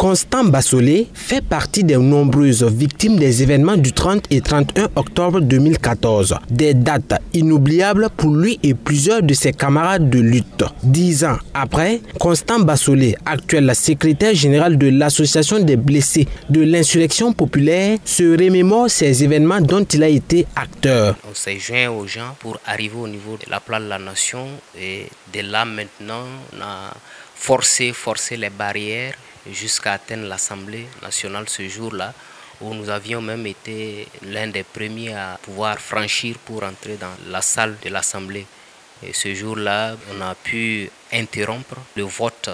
Constant Bassolé fait partie des nombreuses victimes des événements du 30 et 31 octobre 2014. Des dates inoubliables pour lui et plusieurs de ses camarades de lutte. 10 ans après, Constant Bassolé, actuel secrétaire général de l'Association des blessés de l'insurrection populaire, se remémore ces événements dont il a été acteur. On s'est joint aux gens pour arriver au niveau de la place de la Nation et de là maintenant on a forcé les barrières jusqu'à atteindre l'Assemblée nationale ce jour-là, où nous avions même été l'un des premiers à pouvoir franchir pour entrer dans la salle de l'Assemblée. Et ce jour-là, on a pu interrompre le vote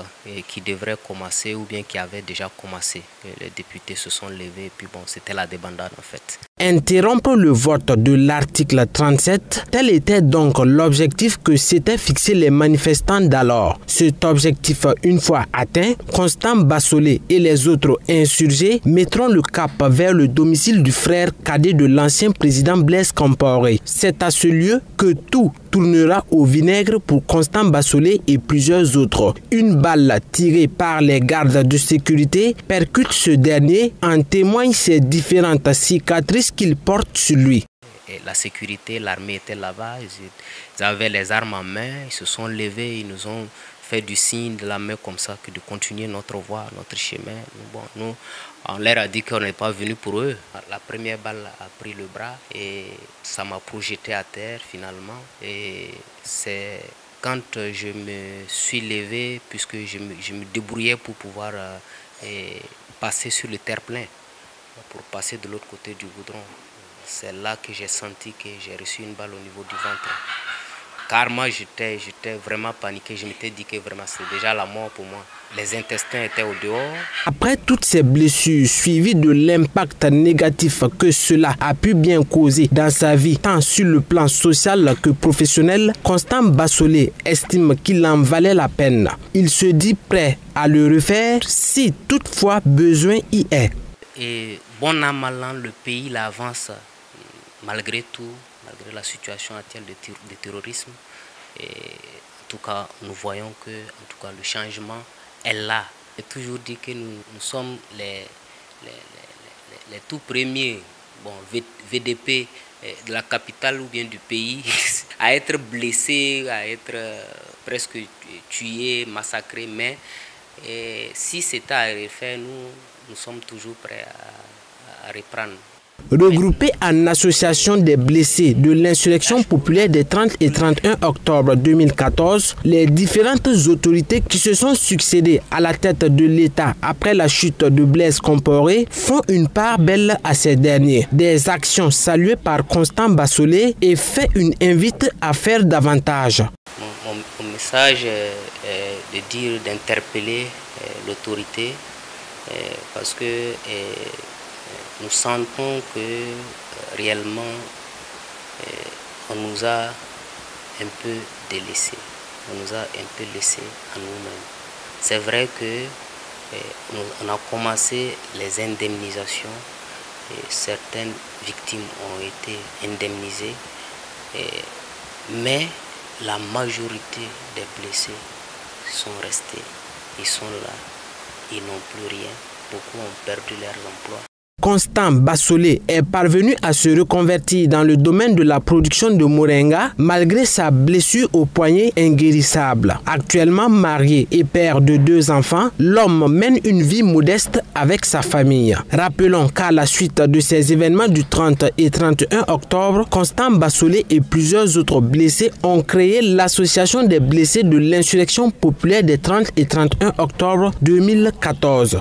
qui devrait commencer ou bien qui avait déjà commencé. Et les députés se sont levés et puis bon, c'était la débandade en fait. Interrompre le vote de l'article 37, tel était donc l'objectif que s'étaient fixés les manifestants d'alors. Cet objectif, une fois atteint, Constant Bassolé et les autres insurgés mettront le cap vers le domicile du frère cadet de l'ancien président Blaise Compaoré. C'est à ce lieu que tout tournera au vinaigre pour Constant Bassolé et plusieurs autres. Une balle tirée par les gardes de sécurité percute ce dernier, en témoignent ces différentes cicatrices qu'il porte sur lui. Et la sécurité, l'armée était là-bas, ils avaient les armes en main, ils se sont levés, ils nous ont fait du signe de la main comme ça, que de continuer notre voie, notre chemin. Bon, nous, on leur a dit qu'on n'est pas venu pour eux. La première balle a pris le bras et ça m'a projeté à terre finalement. Et c'est quand je me suis levé, puisque je me débrouillais pour pouvoir passer sur le terre-plein, pour passer de l'autre côté du goudron. C'est là que j'ai senti que j'ai reçu une balle au niveau du ventre. Car moi, j'étais vraiment paniqué. Je m'étais dit que vraiment c'était déjà la mort pour moi. Les intestins étaient au dehors. Après toutes ces blessures, suivies de l'impact négatif que cela a pu bien causer dans sa vie, tant sur le plan social que professionnel, Constant Bassolé estime qu'il en valait la peine. Il se dit prêt à le refaire si toutefois besoin y est. Et bon an, mal an, le pays avance malgré tout, malgré la situation actuelle de terrorisme. Et en tout cas, nous voyons que le changement est là. J'ai toujours dit que nous sommes les tout premiers VDP de la capitale ou bien du pays à être blessés, à être presque tués, massacrés. Mais si c'était à refaire, nous sommes toujours prêts à reprendre. Regroupés en association des blessés de l'insurrection populaire des 30 et 31 octobre 2014, les différentes autorités qui se sont succédées à la tête de l'État après la chute de Blaise Compaoré font une part belle à ces derniers. Des actions saluées par Constant Bassolé et fait une invite à faire davantage. Mon message est d'interpeller l'autorité parce que nous sentons que réellement on nous a un peu délaissés, on nous a un peu laissés à nous-mêmes. C'est vrai que on a commencé les indemnisations et certaines victimes ont été indemnisées, mais la majorité des blessés sont restés, ils sont là, ils n'ont plus rien, beaucoup ont perdu leurs emplois. Constant Bassolé est parvenu à se reconvertir dans le domaine de la production de moringa malgré sa blessure au poignet inguérissable. Actuellement marié et père de 2 enfants, l'homme mène une vie modeste avec sa famille. Rappelons qu'à la suite de ces événements du 30 et 31 octobre, Constant Bassolé et plusieurs autres blessés ont créé l'Association des blessés de l'insurrection populaire des 30 et 31 octobre 2014.